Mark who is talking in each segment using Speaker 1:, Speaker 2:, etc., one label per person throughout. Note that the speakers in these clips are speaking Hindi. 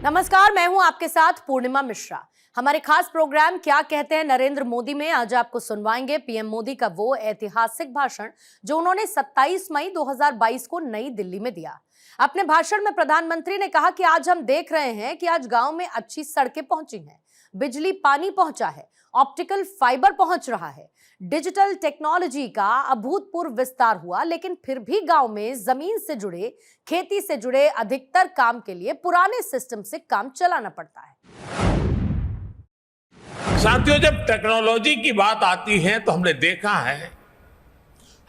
Speaker 1: नमस्कार, मैं हूं आपके साथ पूर्णिमा मिश्रा। हमारे खास प्रोग्राम क्या कहते हैं नरेंद्र मोदी में आज आपको सुनवाएंगे पीएम मोदी का वो ऐतिहासिक भाषण जो उन्होंने 27 मई 2022 को नई दिल्ली में दिया। अपने भाषण में प्रधानमंत्री ने कहा कि आज हम देख रहे हैं कि आज गांव में अच्छी सड़कें पहुंची हैं, बिजली पानी पहुंचा है, ऑप्टिकल फाइबर पहुंच रहा है, डिजिटल टेक्नोलॉजी का अभूतपूर्व विस्तार हुआ, लेकिन फिर भी गांव में जमीन से जुड़े, खेती से जुड़े अधिकतर काम के लिए पुराने सिस्टम से काम चलाना पड़ता है।
Speaker 2: साथियों, जब टेक्नोलॉजी की बात आती है तो हमने देखा है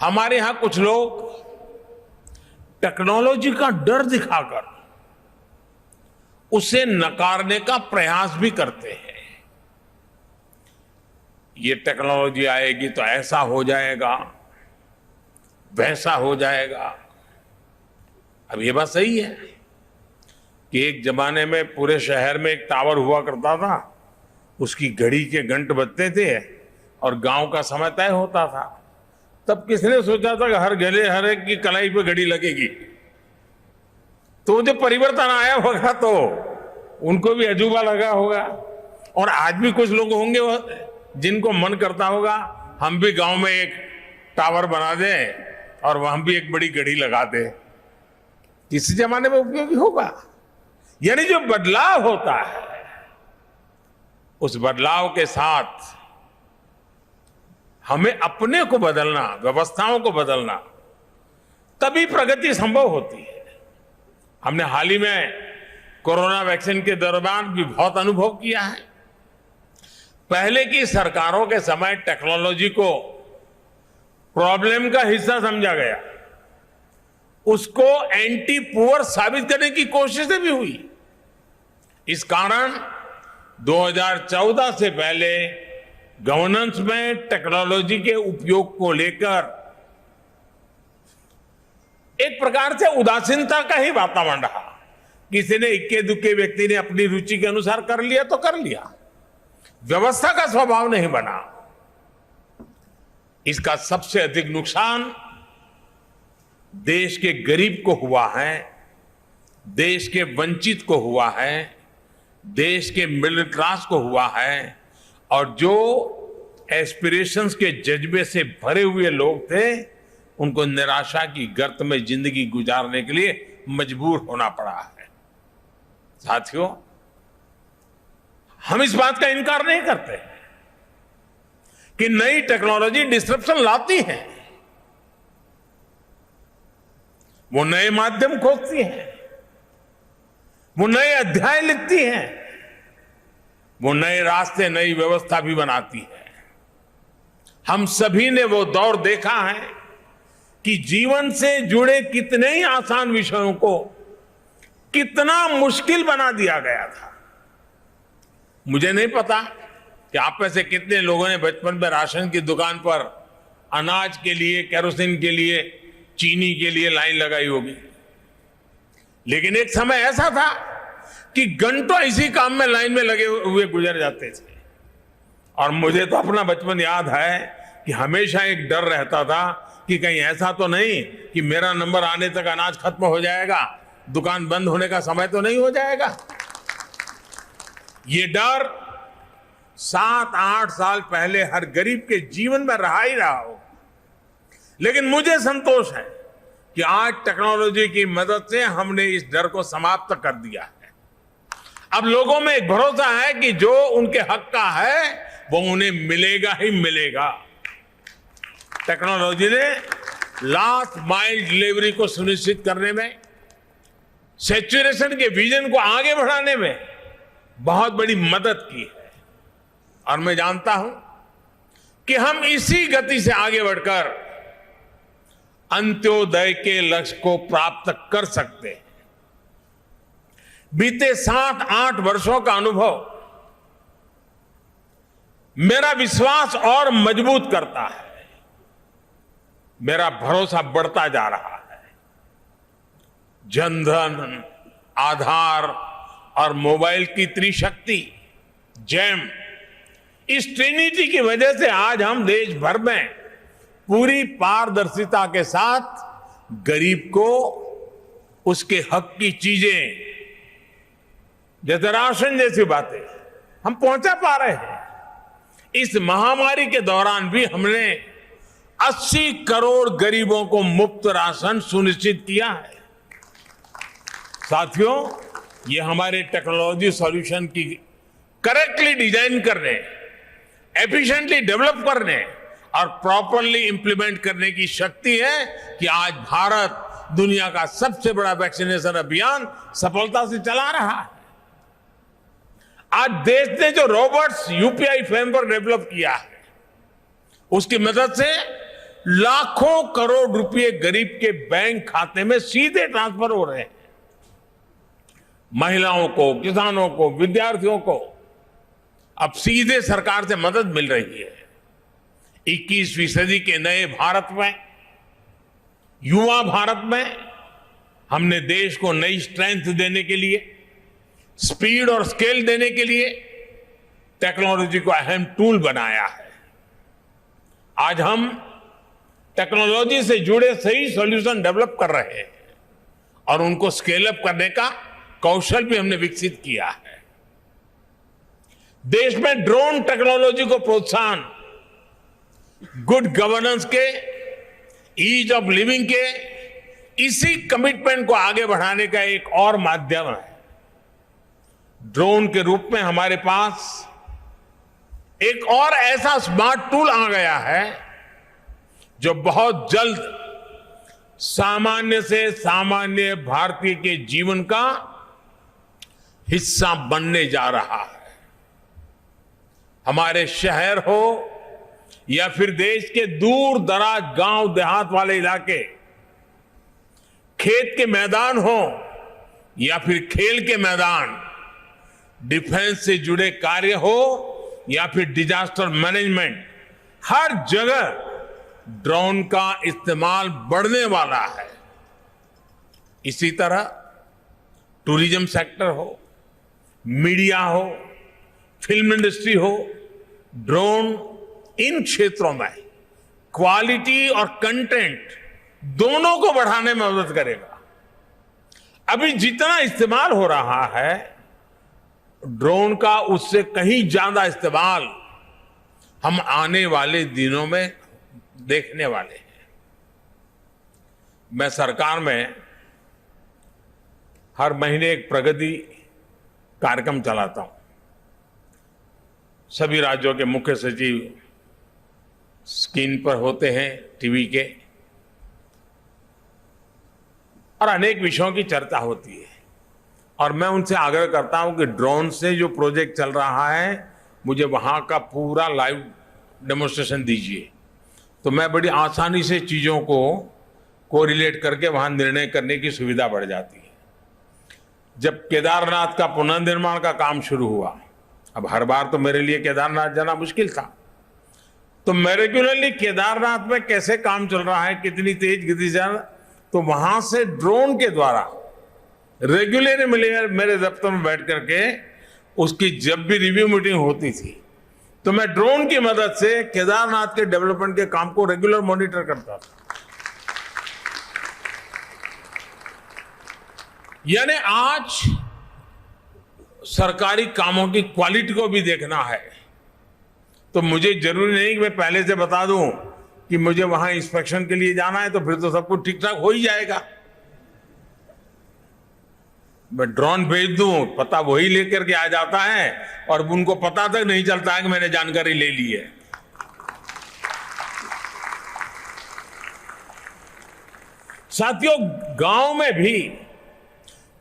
Speaker 2: हमारे यहां कुछ लोग टेक्नोलॉजी का डर दिखाकर उसे नकारने का प्रयास भी करते हैं। ये टेक्नोलॉजी आएगी तो ऐसा हो जाएगा, वैसा हो जाएगा। अब ये बात सही है कि एक जमाने में पूरे शहर में एक टावर हुआ करता था, उसकी घड़ी के घंट बजते थे और गांव का समय तय होता था। तब किसने सोचा था कि हर गले हर एक की कलाई पे घड़ी लगेगी? तो जो परिवर्तन आया होगा तो उनको भी अजूबा लगा होगा। और आज भी कुछ लोग होंगे जिनको मन करता होगा हम भी गांव में एक टावर बना दें और वहां भी एक बड़ी घड़ी लगा दें। किसी जमाने में उपयोगी होगा। यानी जो बदलाव होता है उस बदलाव के साथ हमें अपने को बदलना, व्यवस्थाओं को बदलना, तभी प्रगति संभव होती है। हमने हाल ही में कोरोना वैक्सीन के दौरान भी बहुत अनुभव किया है। पहले की सरकारों के समय टेक्नोलॉजी को प्रॉब्लम का हिस्सा समझा गया, उसको एंटी पुअर साबित करने की कोशिशें भी हुई। इस कारण 2014 से पहले गवर्नेंस में टेक्नोलॉजी के उपयोग को लेकर एक प्रकार से उदासीनता का ही वातावरण रहा। किसी ने इक्के दुक्के व्यक्ति ने अपनी रुचि के अनुसार कर लिया तो कर लिया, व्यवस्था का स्वभाव नहीं बना। इसका सबसे अधिक नुकसान देश के गरीब को हुआ है, देश के वंचित को हुआ है, देश के मिडिल क्लास को हुआ है, और जो एस्पिरेशंस के जज्बे से भरे हुए लोग थे उनको निराशा की गर्त में जिंदगी गुजारने के लिए मजबूर होना पड़ा है। साथियों, हम इस बात का इनकार नहीं करते कि नई टेक्नोलॉजी डिस्ट्रप्शन लाती है। वो नए माध्यम खोजती है, वो नए अध्याय लिखती है, वो नए रास्ते, नई व्यवस्था भी बनाती है। हम सभी ने वो दौर देखा है कि जीवन से जुड़े कितने ही आसान विषयों को कितना मुश्किल बना दिया गया था। मुझे नहीं पता कि आप में से कितने लोगों ने बचपन में राशन की दुकान पर अनाज के लिए, केरोसिन के लिए, चीनी के लिए लाइन लगाई होगी। लेकिन एक समय ऐसा था कि घंटों इसी काम में लाइन में लगे हुए गुजर जाते थे। और मुझे तो अपना बचपन याद है कि हमेशा एक डर रहता था कि कहीं ऐसा तो नहीं कि मेरा नंबर आने तक अनाज खत्म हो जाएगा, दुकान बंद होने का समय तो नहीं हो जाएगा। ये डर 7-8 साल पहले हर गरीब के जीवन में रहा ही रहा हो। लेकिन मुझे संतोष है कि आज टेक्नोलॉजी की मदद से हमने इस डर को समाप्त कर दिया है। अब लोगों में एक भरोसा है कि जो उनके हक का है वो उन्हें मिलेगा ही मिलेगा। टेक्नोलॉजी ने लास्ट माइल डिलीवरी को सुनिश्चित करने में, सैचुरेशन के विजन को आगे बढ़ाने में बहुत बड़ी मदद की है। और मैं जानता हूं कि हम इसी गति से आगे बढ़कर अंत्योदय के लक्ष्य को प्राप्त कर सकते हैं। बीते 7-8 वर्षों का अनुभव मेरा विश्वास और मजबूत करता है, मेरा भरोसा बढ़ता जा रहा है। जनधन, आधार और मोबाइल की त्रिशक्ति, जैम, इस ट्रिनिटी की वजह से आज हम देश भर में पूरी पारदर्शिता के साथ गरीब को उसके हक की चीजें जैसे राशन जैसी बातें हम पहुंचा पा रहे हैं। इस महामारी के दौरान भी हमने 80 करोड़ गरीबों को मुफ्त राशन सुनिश्चित किया है। साथियों, ये हमारे टेक्नोलॉजी सॉल्यूशन की करेक्टली डिजाइन करने, एफिशिएंटली डेवलप करने और प्रॉपरली इंप्लीमेंट करने की शक्ति है कि आज भारत दुनिया का सबसे बड़ा वैक्सीनेशन अभियान सफलता से चला रहा है। आज देश ने जो रोबोट्स यूपीआई फ्रेमवर्क डेवलप किया है, उसकी मदद से लाखों करोड़ रुपए गरीब के बैंक खाते में सीधे ट्रांसफर हो रहे हैं। महिलाओं को, किसानों को, विद्यार्थियों को अब सीधे सरकार से मदद मिल रही है। 21वीं सदी के नए भारत में, युवा भारत में हमने देश को नई स्ट्रेंथ देने के लिए, स्पीड और स्केल देने के लिए टेक्नोलॉजी को अहम टूल बनाया है। आज हम टेक्नोलॉजी से जुड़े सही सॉल्यूशन डेवलप कर रहे हैं और उनको स्केल अप करने का कौशल भी हमने विकसित किया है। देश में ड्रोन टेक्नोलॉजी को प्रोत्साहन गुड गवर्नेंस के, ईज ऑफ लिविंग के, इसी कमिटमेंट को आगे बढ़ाने का एक और माध्यम है। ड्रोन के रूप में हमारे पास एक और ऐसा स्मार्ट टूल आ गया है जो बहुत जल्द सामान्य से सामान्य भारतीय के जीवन का हिस्सा बनने जा रहा है। हमारे शहर हो या फिर देश के दूर दराज गांव देहात वाले इलाके, खेत के मैदान हो या फिर खेल के मैदान, डिफेंस से जुड़े कार्य हो या फिर डिजास्टर मैनेजमेंट, हर जगह ड्रोन का इस्तेमाल बढ़ने वाला है। इसी तरह टूरिज्म सेक्टर हो, मीडिया हो, फिल्म इंडस्ट्री हो, ड्रोन इन क्षेत्रों में क्वालिटी और कंटेंट दोनों को बढ़ाने में मदद करेगा। अभी जितना इस्तेमाल हो रहा है ड्रोन का, उससे कहीं ज्यादा इस्तेमाल हम आने वाले दिनों में देखने वाले हैं। मैं सरकार में हर महीने एक प्रगति कार्यक्रम चलाता हूं। सभी राज्यों के मुख्य सचिव स्क्रीन पर होते हैं, टीवी के, और अनेक विषयों की चर्चा होती है। और मैं उनसे आग्रह करता हूं कि ड्रोन से जो प्रोजेक्ट चल रहा है मुझे वहां का पूरा लाइव डेमोन्स्ट्रेशन दीजिए, तो मैं बड़ी आसानी से चीजों को कोरिलेट करके वहां निर्णय करने की सुविधा बढ़ जाती है। जब केदारनाथ का पुनर्निर्माण का काम शुरू हुआ, अब हर बार तो मेरे लिए केदारनाथ जाना मुश्किल था, तो मैं रेगुलरली केदारनाथ में कैसे काम चल रहा है, कितनी तेज गति से, तो वहां से ड्रोन के द्वारा रेगुलर मेरे दफ्तर में बैठ करके उसकी जब भी रिव्यू मीटिंग होती थी तो मैं ड्रोन की मदद से केदारनाथ के डेवलपमेंट के काम को रेगुलर मॉनिटर करता था। यानी आज सरकारी कामों की क्वालिटी को भी देखना है, तो मुझे जरूरी नहीं कि मैं पहले से बता दूं कि मुझे वहां इंस्पेक्शन के लिए जाना है, तो फिर तो सब कुछ ठीक ठाक हो ही जाएगा। मैं ड्रोन भेज दूं, पता वही लेकर के आ जाता है और उनको पता तक नहीं चलता है कि मैंने जानकारी ले ली है। साथियों, गांव में भी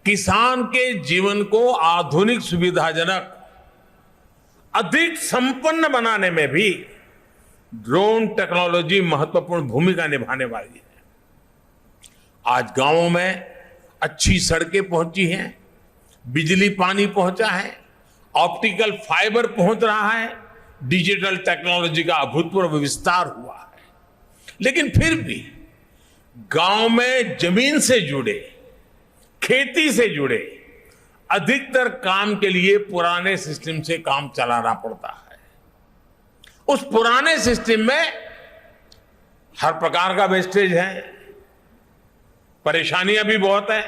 Speaker 2: किसान के जीवन को आधुनिक, सुविधाजनक, अधिक संपन्न बनाने में भी ड्रोन टेक्नोलॉजी महत्वपूर्ण भूमिका निभाने वाली है। आज गांवों में अच्छी सड़कें पहुंची हैं, बिजली पानी पहुंचा है, ऑप्टिकल फाइबर पहुंच रहा है, डिजिटल टेक्नोलॉजी का अभूतपूर्व विस्तार हुआ है। लेकिन फिर भी गांव में जमीन से जुड़े, खेती से जुड़े अधिकतर काम के लिए पुराने सिस्टम से काम चलाना पड़ता है। उस पुराने सिस्टम में हर प्रकार का वेस्टेज है, परेशानियां भी बहुत है,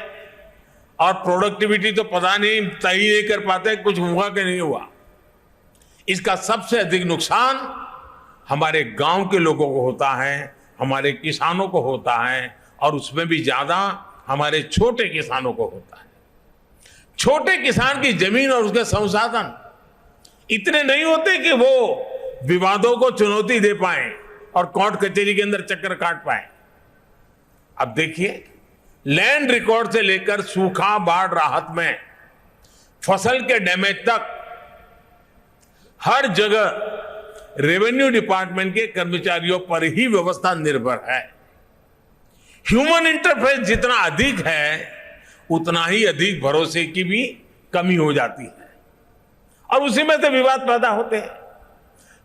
Speaker 2: और प्रोडक्टिविटी तो पता नहीं, तय नहीं कर पाते कुछ हुआ कि नहीं हुआ। इसका सबसे अधिक नुकसान हमारे गांव के लोगों को होता है, हमारे किसानों को होता है, और उसमें भी ज्यादा हमारे छोटे किसानों को होता है। छोटे किसान की जमीन और उसके संसाधन इतने नहीं होते कि वो विवादों को चुनौती दे पाए और कोर्ट कचहरी के अंदर चक्कर काट पाए। अब देखिए, लैंड रिकॉर्ड से लेकर सूखा, बाढ़ राहत में, फसल के डैमेज तक हर जगह रेवेन्यू डिपार्टमेंट के कर्मचारियों पर ही व्यवस्था निर्भर है। ह्यूमन इंटरफेस जितना अधिक है, उतना ही अधिक भरोसे की भी कमी हो जाती है, और उसी में से विवाद पैदा होते हैं।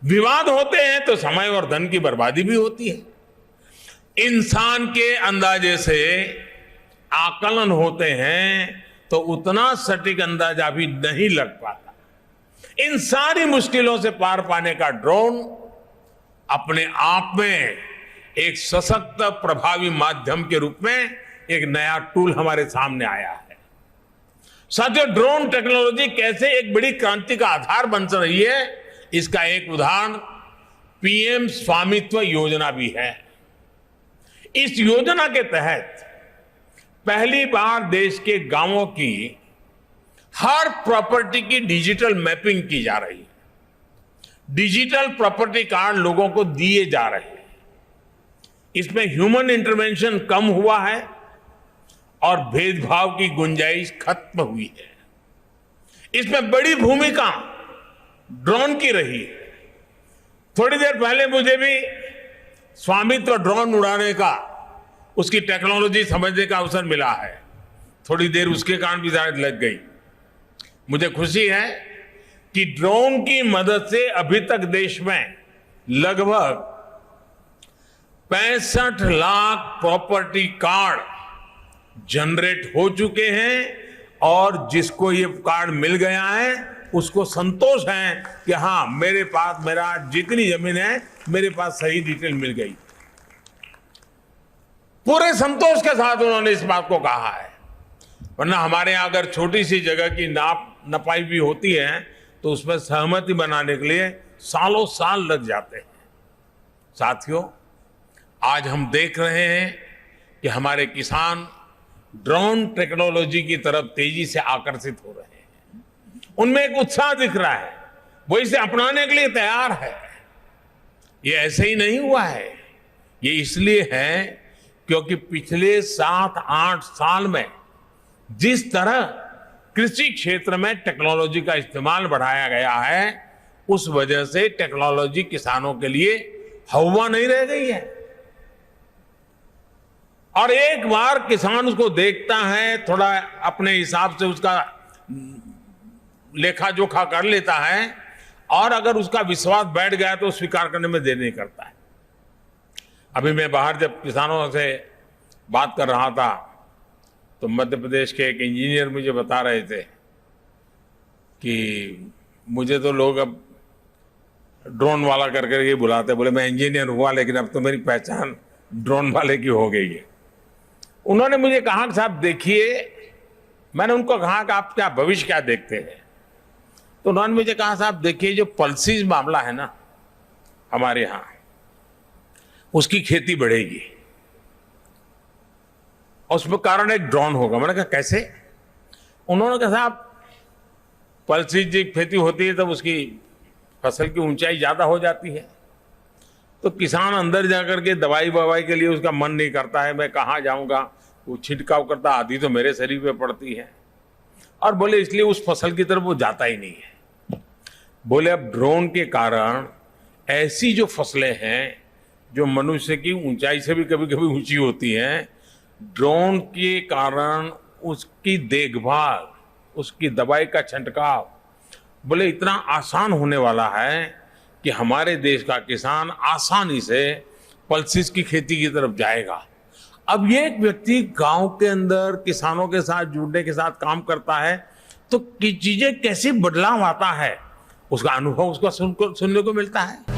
Speaker 2: विवाद होते हैं तो समय और धन की बर्बादी भी होती है। इंसान के अंदाजे से आकलन होते हैं तो उतना सटीक अंदाजा भी नहीं लग पाता। इन सारी मुश्किलों से पार पाने का ड्रोन अपने आप में एक सशक्त, प्रभावी माध्यम के रूप में एक नया टूल हमारे सामने आया है। साथियों, ड्रोन टेक्नोलॉजी कैसे एक बड़ी क्रांति का आधार बन रही है, इसका एक उदाहरण पीएम स्वामित्व योजना भी है। इस योजना के तहत पहली बार देश के गांवों की हर प्रॉपर्टी की डिजिटल मैपिंग की जा रही है। डिजिटल प्रॉपर्टी कार्ड लोगों को दिए जा रहे हैं। इसमें ह्यूमन इंटरवेंशन कम हुआ है और भेदभाव की गुंजाइश खत्म हुई है। इसमें बड़ी भूमिका ड्रोन की रही है। थोड़ी देर पहले मुझे भी स्वामित्व ड्रोन उड़ाने का, उसकी टेक्नोलॉजी समझने का अवसर मिला है। थोड़ी देर उसके कारण भी शायद लग गई। मुझे खुशी है कि ड्रोन की मदद से अभी तक देश में लगभग 65 लाख प्रॉपर्टी कार्ड जनरेट हो चुके हैं, और जिसको ये कार्ड मिल गया है उसको संतोष है कि हाँ, मेरे पास मेरा जितनी जमीन है, मेरे पास सही डिटेल मिल गई। पूरे संतोष के साथ उन्होंने इस बात को कहा है। वरना हमारे यहां अगर छोटी सी जगह की नपाई भी होती है तो उसमें सहमति बनाने के लिए सालों साल लग जाते हैं। साथियों, आज हम देख रहे हैं कि हमारे किसान ड्रोन टेक्नोलॉजी की तरफ तेजी से आकर्षित हो रहे हैं। उनमें एक उत्साह दिख रहा है, वो इसे अपनाने के लिए तैयार है। ये ऐसे ही नहीं हुआ है, ये इसलिए है क्योंकि पिछले 7-8 साल में जिस तरह कृषि क्षेत्र में टेक्नोलॉजी का इस्तेमाल बढ़ाया गया है, उस वजह से टेक्नोलॉजी किसानों के लिए हवा नहीं रह गई है। और एक बार किसान उसको देखता है, थोड़ा अपने हिसाब से उसका लेखा जोखा कर लेता है, और अगर उसका विश्वास बैठ गया तो स्वीकार करने में देर नहीं करता है। अभी मैं बाहर जब किसानों से बात कर रहा था तो मध्य प्रदेश के एक इंजीनियर मुझे बता रहे थे कि मुझे तो लोग अब ड्रोन वाला कर करके बुलाते। बोले मैं इंजीनियर हुआ लेकिन अब तो मेरी पहचान ड्रोन वाले की हो गई है। उन्होंने मुझे कहा कि साहब देखिए, मैंने उनको कहा कि आप क्या भविष्य क्या देखते हैं, तो उन्होंने मुझे कहा साहब देखिए, जो पल्सीज मामला है ना हमारे यहाँ, उसकी खेती बढ़ेगी और उसमें कारण एक ड्रोन होगा। मैंने कहा कैसे? उन्होंने कहा साहब पल्सीज की खेती होती है तब उसकी फसल की ऊंचाई ज्यादा हो जाती है, तो किसान अंदर जाकर के दवाई ववाई के लिए उसका मन नहीं करता है, मैं कहाँ जाऊंगा, वो छिड़काव करता, आधी तो मेरे शरीर पे पड़ती है, और बोले इसलिए उस फसल की तरफ वो जाता ही नहीं है। बोले अब ड्रोन के कारण ऐसी जो फसलें हैं जो मनुष्य की ऊंचाई से भी कभी कभी ऊंची होती हैं, ड्रोन के कारण उसकी देखभाल, उसकी दवाई का छंटकाव बोले इतना आसान होने वाला है कि हमारे देश का किसान आसानी से पल्सीज की खेती की तरफ जाएगा। अब ये एक व्यक्ति गांव के अंदर किसानों के साथ जुड़ने के साथ काम करता है तो चीजें कैसे बदलाव आता है, उसका अनुभव उसका सुनने को मिलता है।